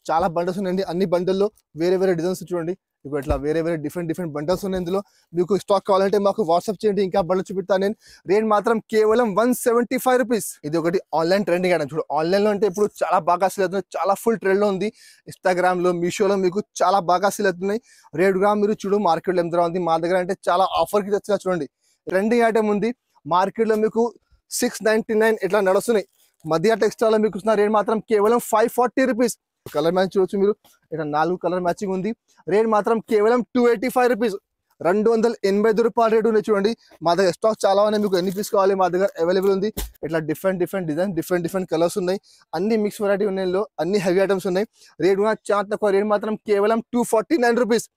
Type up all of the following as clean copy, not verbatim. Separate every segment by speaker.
Speaker 1: చాలా బండల్స్ ఉన్నాయండి. అన్ని బండల్లో వేరే వేరే డిజైన్స్ చూడండి. ఇగో ఇట్లా వేరే వేరే డిఫరెంట్ బండల్స్ ఉన్నాయి. ఇందులో మీకు స్టాక్ కావాలంటే మాకు వాట్సాప్ చేయండి, ఇంకా బండలు చూపిస్తాను నేను. రేట్ మాత్రం కేవలం 175 రూపీస్. ఇది ఒకటి ఆన్లైన్ ట్రెండింగ్ ఐటమ్ చూడు. ఆన్లైన్లో అంటే ఇప్పుడు చాలా బాగా సేల్ అవుతుంది, చాలా ఫుల్ ట్రెండ్లో ఉంది. ఇన్స్టాగ్రామ్లో, మీషోలో మీకు చాలా బాగా సేల్ అవుతున్నాయి. రేట్ కూడా మీరు చూడు మార్కెట్లో ఎంత ఉంది, మా దగ్గర అంటే చాలా ఆఫర్కి తెచ్చినా చూడండి. ట్రెండింగ్ ఐటమ్ ఉంది. మార్కెట్లో మీకు 699 ఇట్లా నడుస్తున్నాయి. మధ్య టెక్స్టైల్లో మీకు ఇస్తున్న రేట్ మాత్రం కేవలం 540 రూపీస్. కలర్ మ్యాచ్ చూడొచ్చు మీరు. ఇక్కడ 4 కలర్ మ్యాచింగ్ ఉంది. రేట్ మాత్రం కేవలం 285 రూపీస్. 285 రూపాయల రేటు ఉన్నాయి చూడండి. మా దగ్గర స్టాక్ చాలా ఉన్నాయి. మీకు ఎన్ని పీస్ కావాలి మా దగ్గర అవైలబుల్ ఉంది. ఇట్లా డిఫరెంట్ డిజైన్, డిఫరెంట్ కలర్స్ ఉన్నాయి. అన్ని మిక్స్ వెరైటీ ఉన్నాయి. అన్ని హెవీ ఐటమ్స్ ఉన్నాయి. రేట్ కూడా చాలా తక్కువ. రేట్ మాత్రం కేవలం 249 రూపీస్.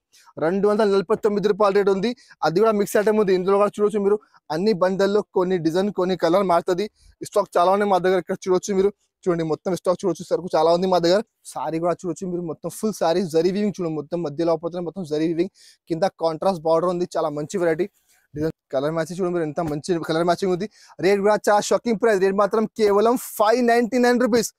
Speaker 1: 249 రూపాయల రేట్ ఉంది. అది కూడా మిక్స్ ఐటమ్ ఉంది. ఇందులో కూడా చూడొచ్చు మీరు. అన్ని బండల్లో కొన్ని డిజైన్, కొన్ని కలర్ మారుతుంది. స్టాక్ చాలా ఉన్నాయి మా దగ్గర. ఇక్కడ చూడొచ్చు మీరు. చూడండి మొత్తం స్టాక్ చూడొచ్చు. సరుకు చాలా ఉంది మా దగ్గర. సారీ కూడా చూడొచ్చు మీరు. మొత్తం ఫుల్ సారీ జరీ వీవింగ్ చూడండి. మొత్తం మధ్యలో పోతుంది, మొత్తం జరీ వీవింగ్. కింద కాంట్రాస్ట్ బార్డర్ ఉంది. చాలా మంచి వెరైటీ డిజైన్. కలర్ మ్యాచింగ్ చూడండి మీరు, ఎంత మంచి కలర్ మ్యాచింగ్ ఉంది. రేట్ కూడా చాలా షాకింగ్ ప్రైస్. రేట్ మాత్రం కేవలం 599 rupees.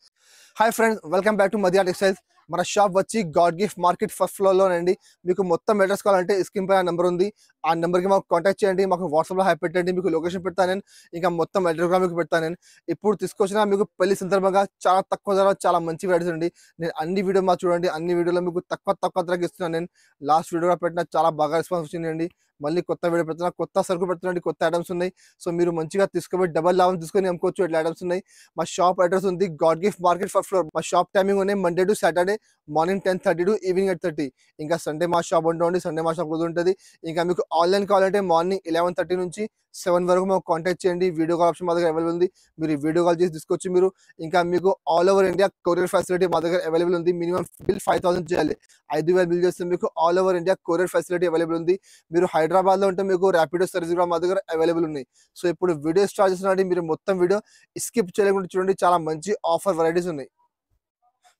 Speaker 1: Hi friends, welcome back to మధ్య టెక్స్టైల్స్. మన షాప్ వచ్చి గాడ్ గిఫ్ట్ మార్కెట్ ఫస్ట్ ఫ్లోర్లోనండి. మీకు మొత్తం అడ్రస్ కావాలంటే స్క్రీన్ పై నెంబర్ ఉంది. ఆ నెంబర్కి మాకు కాంటాక్ట్ చేయండి. మాకు వాట్సాప్లో హై పెట్టండి. మీకు లొకేషన్ పెడతాను నేను, ఇంకా మొత్తం అడ్రస్ కూడా మీకు పెడతాను నేను. ఇప్పుడు తీసుకొచ్చిన మీకు పెళ్లి సందర్భంగా చాలా తక్కువ ధర, చాలా మంచి వెరైటీస్ అండి. నేను అన్ని వీడియో మా చూడండి. అన్ని వీడియోలో మీకు తక్కువ ధరకి ఇస్తున్నాను నేను. లాస్ట్ వీడియో పెట్టిన చాలా బాగా రెస్పాన్స్ వచ్చిందండి. మళ్ళీ కొత్త వీడియో పెడుతున్నా, కొత్త సరుకు పెడుతున్నాండి. కొత్త ఐటమ్స్ ఉన్నాయి. సో మీరు మంచిగా తీసుకుపోయి డబల్ లాభం తీసుకొని అమ్ముకోవచ్చు. ఇట్లా ఐటమ్స్ ఉన్నాయి. మా షాప్ అడ్రస్ ఉంది God gift market first floor. మా షాప్ టైమింగ్ ఉన్నాయి Monday to Saturday morning 10:30 to evening 8:30. ఇంకా సండే మా షాప్ ఉంటుంది. సండే మా షాప్ ఉంటుంది. ఇంకా మీకు ఆన్లైన్ కావాలంటే మార్నింగ్ 11:30 నుంచి 7 వరకు మాకు కాంటాక్ట్ చేయండి. వీడియో కాల్ ఆప్షన్ మా దగ్గర అవైలబుల్ ఉంది. మీరు వీడియో కాల్ చేసి తీసుకొచ్చి మీరు. ఇంకా మీకు all over India courier facility మా దగ్గర అవైలబుల్ ఉంది. మినిమం బిల్ 5000 చేయాలి. 5000 బిల్ చేస్తే మీకు all over India courier facility available ఉంది. మీరు హైదరాబాద్లో ఉంటే మీకు ర్యాపిడో సర్వీస్ కూడా మా దగ్గర అవైలబుల్ ఉన్నాయి. సో ఇప్పుడు వీడియో స్టార్ట్ చేసినట్టు మీరు మొత్తం వీడియో స్కిప్ చేయకుండా చూడండి. చాలా మంచి ఆఫర్ వెరైటీస్ ఉన్నాయి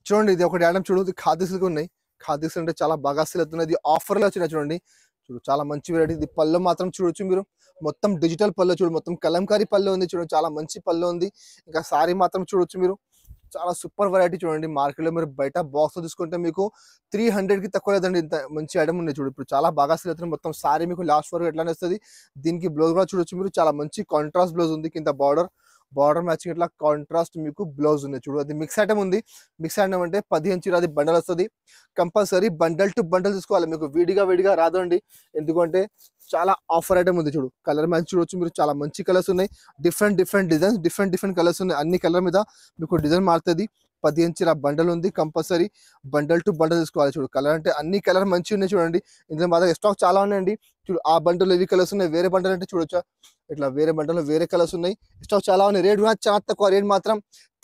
Speaker 1: చూడండి. ఇది ఒకటి ఐటమ్ చూడండి. ఖాదీ సిల్క్ ఉన్నాయి. ఖాదీ సిల్క్ అంటే చాలా బాగా సేల్ అవుతుంది. ఇది ఆఫర్లో వచ్చినాయి చూడండి. చూడు చాలా మంచి వెరైటీ. ఇది పళ్ళు మాత్రం చూడొచ్చు మీరు. మొత్తం డిజిటల్ పళ్ళు చూడు. మొత్తం కలంకారీ పళ్ళు ఉంది చూడండి. చాలా మంచి పళ్ళు ఉంది. ఇంకా సారీ మాత్రం చూడొచ్చు మీరు. చాలా సూపర్ వెరైటీ చూడండి. మార్కెట్లో మీరు బయట బాక్స్ తీసుకుంటే మీకు 300కి తక్కువ లేదండి. ఇంత మంచి ఐటమ్ ఉంది చూడు. ఇప్పుడు చాలా బాగా సేల్ అవుతుంది. మొత్తం సారీ మీకు లాస్ట్ వరకు ఎట్లానే వస్తుంది. దీనికి బ్లౌజ్ కూడా చూడొచ్చు మీరు. చాలా మంచి కాంట్రాస్ట్ బ్లౌజ్ ఉంది. కింద బార్డర్ మ్యాచింగ్ ఇట్లా కాంట్రాస్ట్ మీకు బ్లౌజ్ ఉంది చూడు. అది మిక్స్ ఐటమ్ ఉంది. మిక్స్ ఐటమ్ అంటే 15 చీర అది బండల్ వస్తుంది. కంపల్సరీ బండల్ టు బండల్ తీసుకోవాలి. మీకు విడిగా రాదండి. ఎందుకంటే చాలా ఆఫర్ ఐటమ్ ఉంది చూడు. కలర్ మ్యాచ్ చూడొచ్చు మీరు. చాలా మంచి కలర్స్ ఉన్నాయి. డిఫరెంట్ డిజైన్స్, డిఫరెంట్ కలర్స్ ఉన్నాయి. అన్ని కలర్ మీద మీకు డిజైన్ మారుతుంది. 15 చీర బండల్ ఉంది. కంపల్సరీ బండల్ టు బండల్ తీసుకోవాలి చూడు. కలర్ అంటే అన్ని కలర్ మంచిగా ఉన్నాయి చూడండి. ఇందులో మా దగ్గర స్టాక్ చాలా ఉన్నాయండి. చూడు ఆ బండలు ఇవి కలర్స్ ఉన్నాయి. వేరే బండల్ అంటే చూడొచ్చా, ఇట్లా వేరే బండల్లో వేరే కలర్స్ ఉన్నాయి. స్టాక్ చాలా ఉన్నాయి. రేట్ కూడా చాలా తక్కువ. రేట్ మాత్రం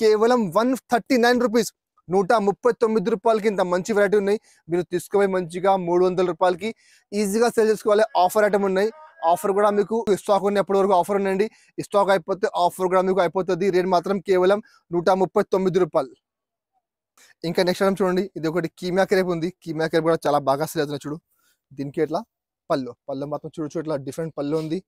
Speaker 1: కేవలం 139 రూపీస్. 139 రూపాయలకి ఇంత మంచి వెరైటీ ఉన్నాయి. మీరు తీసుకుపోయి మంచిగా 300 రూపాయలకి ఈజీగా సేల్ చేసుకోవాలి. ఆఫర్ ఐటమ్ ఉన్నాయి. ఆఫర్ కూడా మీకు స్టాక్ ఉన్నప్పటి వరకు ఆఫర్ ఉండండి. స్టాక్ అయిపోతే ఆఫర్ కూడా మీకు అయిపోతుంది. రేట్ మాత్రం కేవలం 139 రూపాయలు. ఇంకా నెక్స్ట్ ఐటమ్ చూడండి. ఇది ఒకటి కీమియా క్రేప్ ఉంది. కీమియా క్రేప్ కూడా చాలా బాగా సేల్ అవుతుంది చూడు. దీనికి ఇట్లా పళ్ళు మాత్రం చూడొచ్చు. ఇట్లా డిఫరెంట్ పళ్ళు ఉంది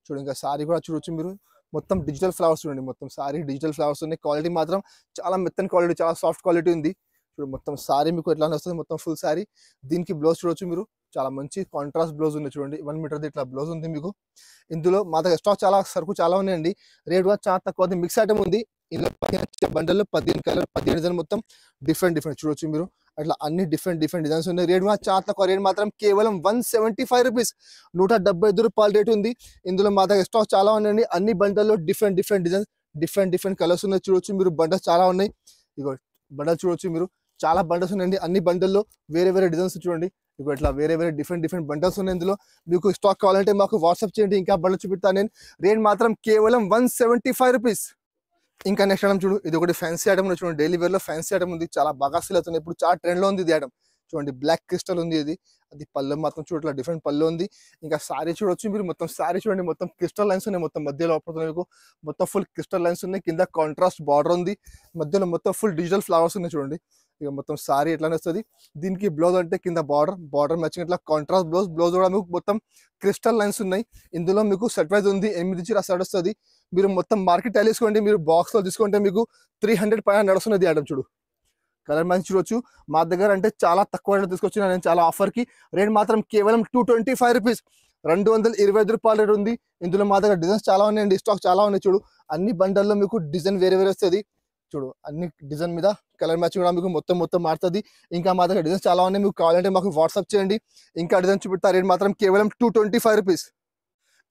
Speaker 1: చూడు. ఇంకా సారీ కూడా చూడొచ్చు మీరు. మొత్తం డిజిటల్ ఫ్లవర్స్ చూడండి. మొత్తం సారీ డిజిటల్ ఫ్లవర్స్ ఉన్నాయి. క్వాలిటీ మాత్రం చాలా మెత్తని క్వాలిటీ, చాలా సాఫ్ట్ క్వాలిటీ ఉంది చూడు. మొత్తం సారీ మీకు ఎట్లా వస్తుంది. మొత్తం ఫుల్ సారీ. దీనికి బ్లౌజ్ చూడొచ్చు మీరు. చాలా మంచి కాంట్రాస్ట్ బ్లౌజ్ ఉంది చూడండి. 1 మీటర్ది ఇట్లా బ్లౌజ్ ఉంది మీకు. ఇందులో మా దగ్గర స్టాక్ సరుకు చాలా ఉన్నాయండి. రేట్ కూడా చాలా తక్కువ. మిక్స్ ఐటమ్ ఉంది. ఇందులో 15 బండల్లో 15 కలర్, 15 డిజైన్, మొత్తం డిఫరెంట్ చూడొచ్చు మీరు. అట్లా అన్ని డిఫరెంట్ డిజైన్స్ ఉన్నాయి. రేట్ కూడా చాలా తక్కువ. రేట్ మాత్రం కేవలం 175 రూపీస్. 175 రూపాయల రేట్ ఉంది. ఇందులో మా దగ్గర స్టాక్ చాలా ఉన్నాయండి. అన్ని బండల్లో డిఫరెంట్ డిజైన్స్, డిఫరెంట్ కలర్స్ ఉన్నాయి చూడొచ్చు మీరు. బండల్స్ చాలా ఉన్నాయి. ఇగో బండల్ చూడొచ్చు మీరు. చాలా బండల్స్ ఉన్నాయండి. అన్ని బండల్లో వేరే డిజైన్స్ చూడండి. ఇగో ఇట్లా వేరే డిఫరెంట్ బండల్స్ ఉన్నాయి. ఇందులో మీకు స్టాక్ కావాలంటే మాకు వాట్సాప్ చేయండి, ఇంకా బండలు చూపిస్తాను నేను. రేట్ మాత్రం కేవలం 175 రూపీస్. ఇంకా నెక్స్ట్ ఐటమ్ చూడు. ఇది ఒకటి ఫ్యాన్సీ ఐటమ్ ఉంది చూడండి. డైలీ వేర్ లో ఫ్యాన్సీ ఐటమ్ ఉంది. చాలా బాగా సేల్ అవుతుంది. ఇప్పుడు చాలా ట్రెండ్ లో ఉంది ఇది ఐటమ్ చూడండి. బ్లాక్ క్రిస్టల్ ఉంది ఇది. అది పళ్ళు మాత్రం చూడట్లా డిఫరెంట్ పళ్ళు ఉంది. ఇంకా సారీ చూడొచ్చు మీరు. మొత్తం సారీ చూడండి. మొత్తం క్రిస్టల్ లైన్స్ ఉన్నాయి. మొత్తం మధ్యలో మీకు మొత్తం ఫుల్ క్రిస్టల్ లైన్స్ ఉన్నాయి. కింద కాంట్రాస్ట్ బార్డర్ ఉంది. మధ్యలో మొత్తం ఫుల్ డిజిటల్ ఫ్లవర్స్ ఉన్నాయి చూడండి. ఇక మొత్తం సారీ ఎట్లానే వస్తుంది. దీనికి బ్లౌజ్ అంటే కింద బార్డర్ మ్యాచింగ్ ఇట్లా కాంట్రాస్ట్ బ్లౌజ్ కూడా మీకు మొత్తం క్రిస్టల్ లైన్స్ ఉన్నాయి. ఇందులో మీకు సెట్ వైజ్ ఉంది. 8 చీర సెట్ వస్తుంది. మీరు మొత్తం మార్కెట్ టైల్ తీసుకోండి. మీరు బాక్స్ లో తీసుకుంటే మీకు 300 పైన నడుస్తున్నది ఐటమ్ చూడు. కలర్ మ్యాచింగ్ చూడొచ్చు. మా దగ్గర అంటే చాలా తక్కువ రేట్ తీసుకొచ్చిన నేను, చాలా ఆఫర్కి. రేట్ మాత్రం కేవలం 225 రూపీస్, 225 రూపాయల రేట్ ఉంది. ఇందులో మా దగ్గర డిజైన్స్ చాలా ఉన్నాయండి, స్టాక్ చాలా ఉన్నాయి. చూడు అన్ని బండల్లో మీకు డిజైన్ వేరే వేరే వస్తుంది. చూడు అన్ని డిజైన్ మీద కలర్ మ్యాచింగ్ కూడా మీకు మొత్తం మారుతుంది. ఇంకా మా దగ్గర డిజైన్స్ చాలా ఉన్నాయి, మీకు కావాలంటే మాకు వాట్సాప్ చేయండి. ఇంకా డిజైన్ చూపిస్తా. రేట్ మాత్రం కేవలం 225 రూపీస్.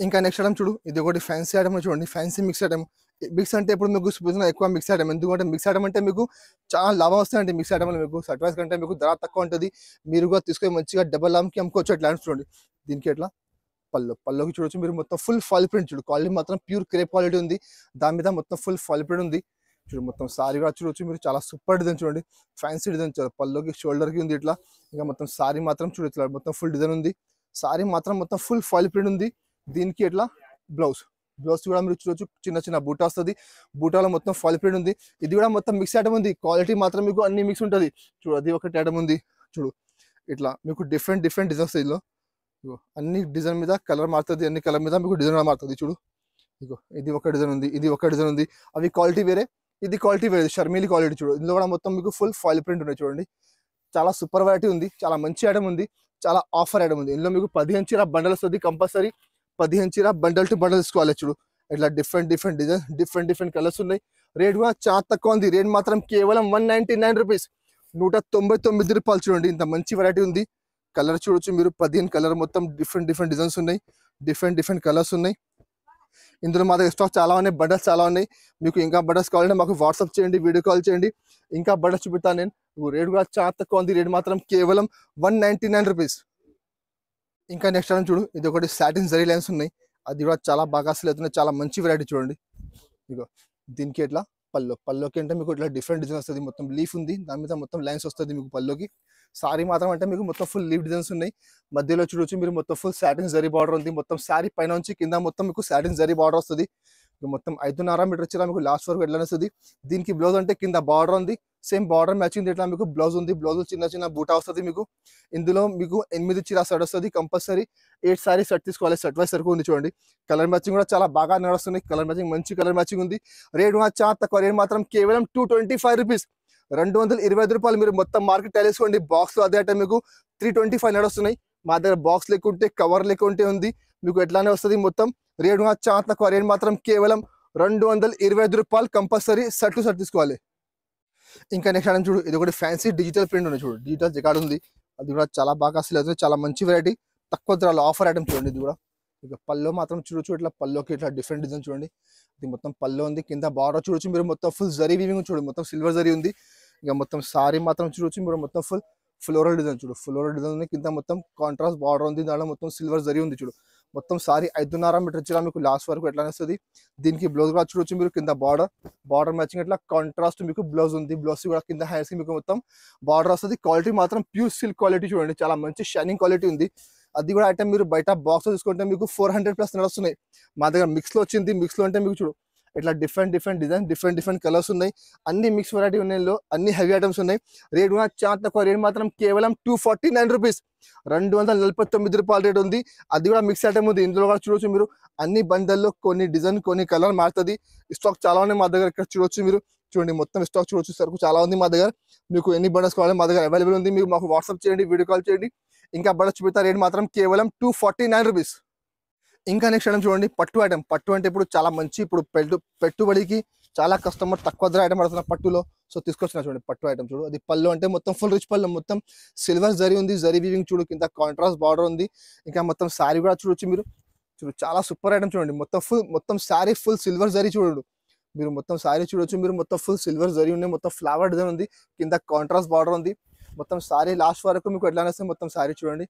Speaker 1: ఇంకా నెక్స్ట్ ఐటమ్ చూడు, ఇది ఒకటి ఫ్యాన్సీ ఐటమ్ చూడండి, ఫ్యాన్సీ మిక్స్ ఐటమ్. మిక్స్ అంటే ఇప్పుడు మీకు చూపిస్తున్న ఎక్కువ మిక్స్ ఐటమ్, ఎందుకంటే మిక్స్ ఐటమ్ అంటే మీకు చాలా లాభం వస్తాయండి. మిక్స్ ఐటమ్లో మీకు సర్ప్రైజ్ కంటే మీకు ధర తక్కువ ఉంటుంది. మీరు కూడా తీసుకొని మంచిగా డబల్ లామ్కి అమ్ముకోవచ్చు. అట్లా చూడండి. దీనికి ఎట్లా పల్లోకి చూడొచ్చు మీరు, మొత్తం ఫుల్ ఫాల్ ప్రింట్. చూడు క్వాలిటీ మాత్రం ప్యూర్ క్రేప్ క్వాలిటీ ఉంది, దాని మీద మొత్తం ఫుల్ ఫాల్ ప్రింట్ ఉంది. చూడు మొత్తం సారీ కూడా చూడొచ్చు మీరు, చాలా సూపర్ డిజైన్ చూడండి, ఫ్యాన్సీ డిజైన్. పల్లోకి షోల్డర్కి ఉంది ఇట్లా. ఇంకా మొత్తం సారీ మాత్రం చూడు ఇట్లా మొత్తం ఫుల్ డిజైన్ ఉంది. సారీ మాత్రం మొత్తం ఫుల్ ఫాల్ ప్రింట్ ఉంది. దీనికి ఎట్లా బ్లౌజ్ కూడా మీరు చూడొచ్చు, చిన్న బూటా వస్తుంది. బూటాలో మొత్తం ఫాల్ ప్రింట్ ఉంది. ఇది కూడా మొత్తం మిక్స్ ఐటమ్ ఉంది, క్వాలిటీ మాత్రం మీకు అన్ని మిక్స్ ఉంటుంది. చూడు అది ఒకటి ఐటమ్ ఉంది. చూడు ఇట్లా మీకు డిఫరెంట్ డిజైన్స్ వస్తాయి. ఇదిలో అన్ని డిజైన్ మీద కలర్ మారుతుంది, అన్ని కలర్ మీద మీకు డిజైన్ మారుతుంది. చూడు ఇగో ఇది ఒక డిజైన్ ఉంది, ఇది ఒక డిజైన్ ఉంది. అవి క్వాలిటీ వేరే, ఇది క్వాలిటీ వేరే, షర్మీలి క్వాలిటీ. చూడు ఇందులో కూడా మొత్తం మీకు ఫుల్ ఫాయిల్ ప్రింట్ ఉన్నాయి. చూడండి చాలా సూపర్ వెరైటీ ఉంది, చాలా మంచి ఐటమ్ ఉంది, చాలా ఆఫర్ ఐటమ్ ఉంది. ఇందులో మీకు 15 చీర బండల్ వస్తుంది కంపల్సరీ. 15 చీర బండల్ టు బండల్ తీసుకోవాలి. చూడు ఇట్లా డిఫరెంట్ డిజైన్, డిఫరెంట్ కలర్స్ ఉన్నాయి. రేట్ కూడా చాలా తక్కువ ఉంది. రేట్ మాత్రం కేవలం 199 రూపీస్, 199 రూపాయలు. చూడండి ఇంత మంచి వెరైటీ ఉంది. కలర్ చూడొచ్చు మీరు, 15 కలర్ మొత్తం డిఫరెంట్ డిజైన్స్ ఉన్నాయి, డిఫరెంట్ కలర్స్ ఉన్నాయి. ఇందులో మా దగ్గర స్టాక్ చాలా ఉన్నాయి, బండల్స్ చాలా ఉన్నాయి. మీకు ఇంకా బండల్స్ కావాలంటే మాకు వాట్సాప్ చేయండి, వీడియో కాల్ చేయండి. ఇంకా బండల్స్ చూపిస్తాను నేను. రేట్ కూడా చాలా తక్కువ ఉంది. రేట్ మాత్రం కేవలం 199 రూపీస్. ఇంకా నెక్స్ట్ టైం చూడు, ఇది ఒకటి సాటిన్ జరీ లైన్స్ ఉన్నాయి, అది కూడా చాలా బాగా అసలు అవుతున్నాయి, చాలా మంచి వెరైటీ. చూడండి ఇగో దీనికి ఎట్లా పల్లోకి అంటే మీకు ఇట్లా డిఫరెంట్ డిజైన్ వస్తుంది. మొత్తం లీఫ్ ఉంది, దాని మీద మొత్తం లైన్స్ వస్తుంది మీకు పల్లోకి. సారీ మాత్రం అంటే మీకు మొత్తం ఫుల్ లీఫ్ డిజైన్స్ ఉన్నాయి. మధ్యలో చూడొచ్చు మీరు మొత్తం ఫుల్ సాటిన్ జరీ బార్డర్ ఉంది. మొత్తం సారీ పైన నుంచి కింద మొత్తం మీకు సాటిన్ జరీ బార్డర్ వస్తుంది. మొత్తం 5.5 మీటర్ వచ్చేలా మీకు లాస్ట్ వరకు ఎట్లా వస్తుంది. దీనికి బ్లౌజ్ అంటే కింద బార్డర్ ఉంది, సేమ్ బార్డర్ మ్యాచింగ్ ఇట్లా మీకు బ్లౌజ్ ఉంది. బ్లౌజ్ చిన్న బూటా వస్తుంది మీకు. ఇందులో మీకు 8 చీర సెట్ వస్తుంది కంపల్సరీ. 8 సారీ సెట్ తీసుకోవాలి, సెట్ వైస్ సరుకు ఉంది. చూడండి కలర్ మ్యాచింగ్ కూడా చాలా బాగా నడుస్తుంది. కలర్ మ్యాచింగ్ మంచి కలర్ మ్యాచింగ్ ఉంది. రేట్ చాలా తక్కువ. రేట్ మాత్రం కేవలం 225 రూపీస్, 225 రూపాయలు. మీరు మొత్తం మార్కెట్ తెలుసుకోండి. బాక్స్ లో అదే అంటే మీకు 325 నడుస్తున్నాయి. మా దగ్గర బాక్స్ లేకుంటే కవర్ లేకుంటే ఉంది, మీకు ఎట్లానే వస్తుంది మొత్తం. రేట్ చాలా తక్కువ. రేట్ మాత్రం కేవలం 225 రూపాయలు. కంపల్సరీ సెట్ తీసుకోవాలి. ఇంకా నెక్స్ట్ ఐటమ్ చూడు, ఇది ఒకటి ఫ్యాన్సీ డిజిటల్ ప్రింట్ ఉంది. చూడు డిజిటల్ జకాడ్ ఉంది, అది కూడా చాలా బాగా అసలు అవుతుంది, చాలా మంచి వెరైటీ, తక్కువ ధరలో ఆఫర్ ఐటమ్. చూడండి ఇది కూడా. ఇక పల్లో మాత్రం చూడొచ్చు ఇట్లా, పల్లోకి ఇట్లా డిఫరెంట్ డిజైన్ చూడండి. ఇది మొత్తం పల్లో ఉంది, కింద బార్డర్ చూడొచ్చు మీరు, మొత్తం ఫుల్ జరీ వీవింగ్. చూడు మొత్తం సిల్వర్ జరీ ఉంది. ఇక మొత్తం సారీ మాత్రం చూడొచ్చు మీరు, మొత్తం ఫుల్ ఫ్లోరల్ డిజైన్. చూడు ఫ్లోరల్ డిజైన్ ఉంది, కింద మొత్తం కాంట్రాస్ట్ బార్డర్ ఉంది, దాంట్లో మొత్తం సిల్వర్ జరీ ఉంది. చూడు మొత్తం సారీ 5.5 మీటర్ వచ్చేలా మీకు లాస్ట్ వరకు ఎట్లా వస్తుంది. దీనికి బ్లౌజ్ కూడా చూడొచ్చు మీరు, కింద బార్డర్ మ్యాచింగ్ ఇట్లా కాంట్రాస్ట్ మీకు బ్లౌజ్ ఉంది. బ్లౌజ్ కూడా కింద హ్యాండ్స్ మీకు మొత్తం బార్డర్ వస్తుంది. క్వాలిటీ మాత్రం ప్యూర్ సిల్క్ క్వాలిటీ. చూడండి చాలా మంచి షైనింగ్ క్వాలిటీ ఉంది. అది కూడా ఐటమ్ మీరు బయట బాక్స్ తీసుకుంటే మీకు 400+ నడుస్తున్నాయి. మా దగ్గర మిక్స్ లో వచ్చింది. మిక్స్ లో అంటే మీకు చూడు ఇట్లా డిఫరెంట్ డిజైన్, డిఫరెంట్ కలర్స్ ఉన్నాయి. అన్ని మిక్స్ వెరైటీ ఉన్నాయి, అన్ని హెవీ ఐటమ్స్ ఉన్నాయి. రేట్ కూడా చాలా తక్కువ. రేట్ మాత్రం కేవలం 249 రూపీస్, 249 రూపాయల రేట్ ఉంది. అది కూడా మిక్స్ ఐటమ్ ఉంది. ఇందులో కూడా చూడొచ్చు మీరు, అన్ని బండల్లో కొన్ని డిజైన్ కొన్ని కలర్ మారుతుంది. స్టాక్ చాలా ఉన్నాయి మా దగ్గర. ఇక్కడ చూడొచ్చు మీరు, చూడండి మొత్తం స్టాక్ చూడొచ్చు, సరుకు చాలా ఉంది మా దగ్గర. మీకు ఎన్ని బండల్స్ కావాలి మా దగ్గర అవైలబుల్ ఉంది. మీకు మాకు వాట్సాప్ చేయండి, వీడియో కాల్ చేయండి. ఇంకా బండల్స్ చూపిస్తా. రేట్ మాత్రం కేవలం 249 రూపీస్. ఇంకా నెక్స్ట్ ఐటమ్ చూడండి, పట్టు ఐటమ్. పట్టు అంటే ఇప్పుడు చాలా మంచి, ఇప్పుడు పెట్టుబడికి చాలా కస్టమర్ తక్కువ ధర ఐటమ్ పడుతున్న పట్టులో. సో తీసుకొచ్చిన చూడండి పట్టు ఐటమ్. చూడు అది పళ్ళు అంటే మొత్తం ఫుల్ రిచ్ పళ్ళు, మొత్తం సిల్వర్ జరీ ఉంది, జరీ వీవింగ్. చూడు కింద కాంట్రాస్ట్ బార్డర్ ఉంది. ఇంకా మొత్తం సారీ కూడా చూడొచ్చు మీరు. చూడు చాలా సూపర్ ఐటమ్. చూడండి మొత్తం సారీ ఫుల్ సిల్వర్ జరీ. చూడండి మీరు మొత్తం సారీ చూడొచ్చు మీరు, మొత్తం ఫుల్ సిల్వర్ జరీ ఉంది, మొత్తం ఫ్లవర్ డిజైన్ ఉంది, కింద కాంట్రాస్ట్ బార్డర్ ఉంది. మొత్తం సారీ లాస్ట్ వరకు మీకు ఎట్లా వస్తుంది మొత్తం సారీ. చూడండి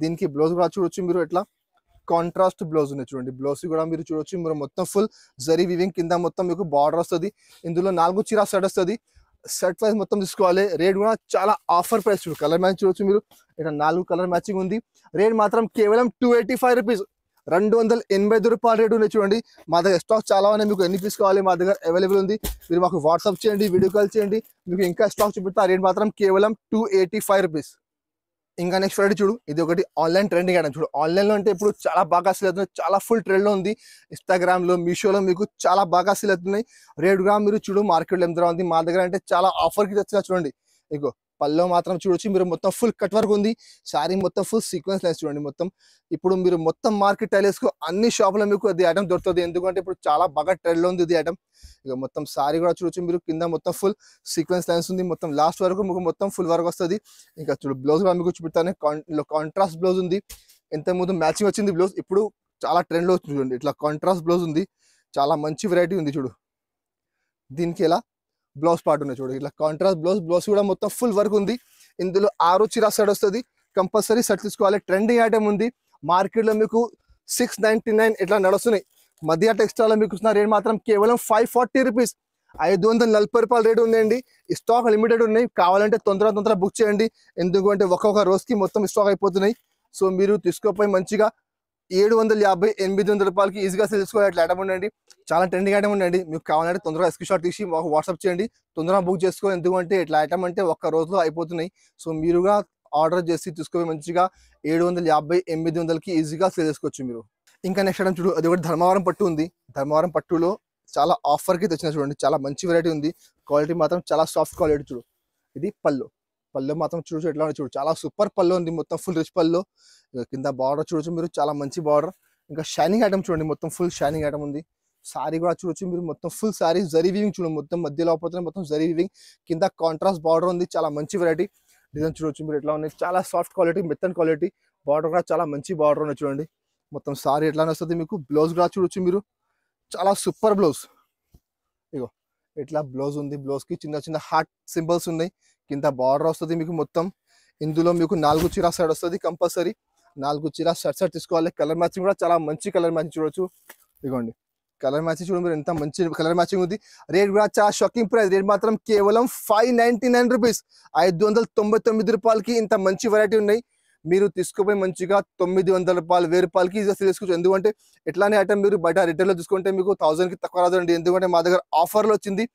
Speaker 1: దీనికి బ్లౌజ్ కూడా చూడొచ్చు మీరు, ఎట్లా కాంట్రాస్ట్ బ్లౌజ్ ఉన్నాయి. చూడండి బ్లౌజ్ కూడా మీరు చూడొచ్చు మీరు, మొత్తం ఫుల్ జరీ వీవింగ్, కింద మొత్తం మీకు బార్డర్ వస్తుంది. ఇందులో 4 చీర సెట్ వస్తుంది. సెట్ వైజ్ మొత్తం తీసుకోవాలి. రేట్ కూడా చాలా ఆఫర్ ప్రైస్. చూడు కలర్ మ్యాచింగ్ చూడొచ్చు మీరు, ఇక్కడ 4 కలర్ మ్యాచింగ్ ఉంది. రేట్ మాత్రం కేవలం 285 రూపీస్, 285 రూపాయల రేట్ ఉన్నాయి. చూడండి మా దగ్గర స్టాక్ చాలా ఉన్నాయి. మీకు ఎన్ని పీస్ కావాలి మా దగ్గర అవైలబుల్ ఉంది. మీరు మాకు వాట్సాప్ చేయండి, వీడియో కాల్ చేయండి. మీకు ఇంకా స్టాక్ చూపిస్తా. రేట్ మాత్రం కేవలం 285 రూపీస్. ఇంకా నెక్స్ట్ వెరైటీ చూడు, ఇది ఒకటి ఆన్లైన్ ట్రెండింగ్ ఐటమ్. చూడు ఆన్లైన్లో అంటే ఇప్పుడు చాలా బాగా అసలు అవుతుంది, చాలా ఫుల్ ట్రెండ్లో ఉంది. ఇన్స్టాగ్రామ్లో, మీషోలో మీకు చాలా బాగా అసలు అవుతున్నాయి. రేట్ కూడా మీరు చూడు మార్కెట్లో ఎంత ఉంది. మా దగ్గర అంటే చాలా ఆఫర్కి తెచ్చిన. చూడండి ఇగో పల్లో మాత్రం చూడొచ్చు మీరు, మొత్తం ఫుల్ కట్ వర్క్ ఉంది. శారీ మొత్తం ఫుల్ సీక్వెన్స్ లైన్స్ చూడండి మొత్తం. ఇప్పుడు మీరు మొత్తం మార్కెట్ టైలర్స్కు అన్ని షాపులో మీకు ఇది ఐటమ్ దొరుకుతుంది. ఎందుకంటే ఇప్పుడు చాలా బాగా ట్రెండ్లో ఉంది ఇది ఐటమ్. ఇక మొత్తం శారీ కూడా చూడొచ్చు మీరు, కింద మొత్తం ఫుల్ సీక్వెన్స్ లైన్స్ ఉంది. మొత్తం లాస్ట్ వరకు మీకు మొత్తం ఫుల్ వర్క్ వస్తుంది. ఇంకా చూడు బ్లౌజ్ కూడా మీకు చూపిస్తాను. కాంట్రాస్ట్ బ్లౌజ్ ఉంది. ఇంతకుముందు మ్యాచింగ్ వచ్చింది బ్లౌజ్, ఇప్పుడు చాలా ట్రెండ్లో వచ్చింది చూడండి. ఇట్లా కాంట్రాస్ట్ బ్లౌజ్ ఉంది, చాలా మంచి వెరైటీ ఉంది చూడు. దీనికి ఎలా బ్లౌజ్ పార్ట్ ఉన్నాయి చూడు, ఇట్లా కాంట్రాస్ట్ బ్లౌజ్ కూడా మొత్తం ఫుల్ వర్క్ ఉంది. ఇందులో 6 చీర సెట్ వస్తుంది. కంపల్సరీ సెట్ తీసుకోవాలి. ట్రెండింగ్ ఐటమ్ ఉంది. మార్కెట్లో మీకు 699 ఇట్లా నడుస్తున్నాయి. మధ్య టెక్స్టైల్లో మీకు ఇస్తున్న రేట్ మాత్రం కేవలం 540 రూపీస్, 540 రూపాయల రేటు ఉందండి. స్టాక్ లిమిటెడ్ ఉన్నాయి. కావాలంటే తొందర బుక్ చేయండి. ఎందుకంటే ఒక్కొక్క రోజుకి మొత్తం స్టాక్ అయిపోతున్నాయి. సో మీరు తీసుకోపోయి మంచిగా 750 800 రూపాయలకి ఈజీగా తెలుసుకోవాలి. అట్లా ఐటమ్ ఉండండి, చాలా ట్రెండింగ్ ఐటమ్ ఉండండి. మీకు కావాలంటే తొందరగా స్క్రీన్ షాట్ తీసి మాకు వాట్సాప్ చేయండి, తొందరగా బుక్ చేసుకోవాలి. ఎందుకంటే ఇట్లా ఐటమ్ అంటే ఒక్క రోజులో అయిపోతున్నాయి. సో మీరుగా ఆర్డర్ చేసి తీసుకొని మంచిగా 750 800కి ఈజీగా సేల్ చేసుకోవచ్చు మీరు. ఇంకా నెక్స్ట్ ఐటమ్ చూడు, అది ఒకటి ధర్మవరం పట్టు ఉంది. ధర్మవరం పట్టులో చాలా ఆఫర్కి తెచ్చిన చూడండి, చాలా మంచి వెరైటీ ఉంది. క్వాలిటీ మాత్రం చాలా సాఫ్ట్ క్వాలిటీ చూడు. ఇది పళ్ళు మాత్రం చూడొచ్చు ఎట్లా ఉంది చూడు, చాలా సూపర్ పళ్ళు ఉంది. మొత్తం ఫుల్ రిచ్ పళ్ళు. కింద బార్డర్ చూడొచ్చు మీరు, చాలా మంచి బార్డర్. ఇంకా షైనింగ్ ఐటమ్ చూడండి, మొత్తం ఫుల్ షైనింగ్ ఐటమ్ ఉంది. సారీ కూడా చూడొచ్చు మీరు, మొత్తం ఫుల్ సారీ జరీ వీవింగ్ చూడండి. మొత్తం మధ్యలో పోతే మొత్తం జరీ వీవింగ్, కింద కాంట్రాస్ట్ బార్డర్ ఉంది. చాలా మంచి వెరైటీ. డిజైన్ చూడొచ్చు మీరు ఎట్లా ఉన్నాయి, చాలా సాఫ్ట్ క్వాలిటీ, మెత్తన్ క్వాలిటీ. బార్డర్ కూడా చాలా మంచి బార్డర్ ఉన్నాయి చూడండి. మొత్తం సారీ ఎట్లానే వస్తుంది మీకు. బ్లౌజ్ కూడా చూడొచ్చు మీరు, చాలా సూపర్ బ్లౌజ్. ఇగో ఇట్లా బ్లౌజ్ ఉంది. బ్లౌజ్కి చిన్న హార్ట్ సింబల్స్ ఉన్నాయి. కింద బార్డర్ వస్తుంది మీకు మొత్తం. ఇందులో మీకు 4 చీర సెట్ వస్తుంది. కంపల్సరీ 4 చీర సెట్ తీసుకోవాలి. కలర్ మ్యాచింగ్ కూడా చాలా మంచి కలర్ మ్యాచింగ్ చూడొచ్చు. ఇదిగోండి కలర్ మ్యాచింగ్ చూడండి మీరు, ఎంత మంచి కలర్ మ్యాచింగ్ ఉంది. రేట్ కూడా చాలా షాకింగ్ ప్రైస్. రేట్ మాత్రం కేవలం 599 రూపీస్, 599 రూపాయలకి ఇంత మంచి వెరైటీ ఉన్నాయి. మీరు తీసుకుపోయి మంచిగా 900 రూపాయలు 1000 రూపాయలకి ఈజీగా తీసుకోవచ్చు. ఎందుకంటే ఎట్లానే ఐటమ్ మీరు బయట రిటైల్లో తీసుకుంటే మీకు 1000కి తక్కువ రాదండి. ఎందుకంటే మా దగ్గర ఆఫర్లో వచ్చింది.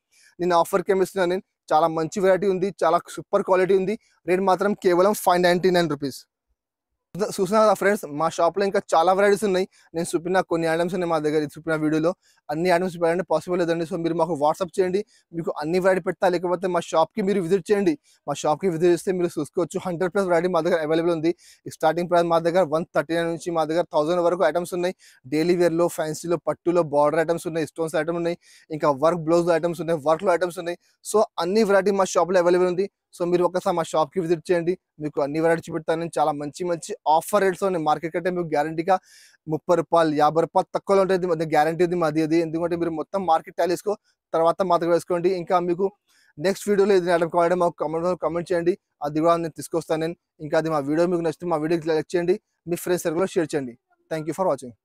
Speaker 1: నేను ఆఫర్కి ఏమిస్తున్నాను. నేను చాలా మంచి వెరైటీ ఉంది, చాలా సూపర్ క్వాలిటీ ఉంది. రేట్ మాత్రం కేవలం 599 రూపీస్. చూసినా కదా ఫ్రెండ్స్, మా షాప్లో ఇంకా చాలా వెరైటీస్ ఉన్నాయి. నేను చూపిన కొన్ని ఐటమ్స్ ఉన్నాయి మా దగ్గర. చూపిన వీడియోలో అన్ని ఐటమ్స్ చూపించాలంటే పాసిబుల్ లేదండి. సో మీరు మాకు వాట్సాప్ చేయండి, మీకు అన్ని వెరైటీ పెడతా. లేకపోతే మా షాప్కి మీరు విజిట్ చేయండి. మా షాప్కి విజిట్ చేస్తే మీరు చూసుకోవచ్చు. 100+ వెరైటీ మా దగ్గర అవైలబుల్ ఉంది. స్టార్టింగ్ ప్రైస్ మా దగ్గర 139 నుంచి మా దగ్గర 1000 వరకు ఐటమ్స్ ఉన్నాయి. డైలీ వేర్లో, ఫ్యాన్సీలో, పట్టులో బార్డర్ ఐటమ్స్ ఉన్నాయి, స్టోన్స్ ఐటమ్ ఉన్నాయి, ఇంకా వర్క్ బ్లౌజ్ ఐటమ్స్ ఉన్నాయి, వర్క్లో ఐటమ్స్ ఉన్నాయి. సో అన్ని వెరైటీ మా షాప్లో అవైలబుల్ ఉంది. సో మీరు ఒకసారి మా షాప్కి విజిట్ చేయండి, మీకు అన్ని వెరైటీ చూపెడతాను. చాలా మంచి ఆఫర్ రేట్స్ ఉన్నాయి. మార్కెట్ కంటే మీకు గ్యారంటీగా 30 రూపాయలు 50 రూపాయలు తక్కువలో ఉంటుంది. గ్యారంటీ ఉంది మాది అది. ఎందుకంటే మీరు మొత్తం మార్కెట్ టైల్ వేసుకో తర్వాత మా దగ్గర వేసుకోండి. ఇంకా మీకు నెక్స్ట్ వీడియోలో ఇది ఐటమ్ కావాలంటే మాకు కామెంట్ చేయండి, అది కూడా నేను తీసుకొస్తాను నేను. ఇంకా అది మా వీడియో మీకు నచ్చితే మా వీడియోకి లైక్ చేయండి, మీ ఫ్రెండ్స్ సర్కిల్లో షేర్ చేయండి. Thank you for watching.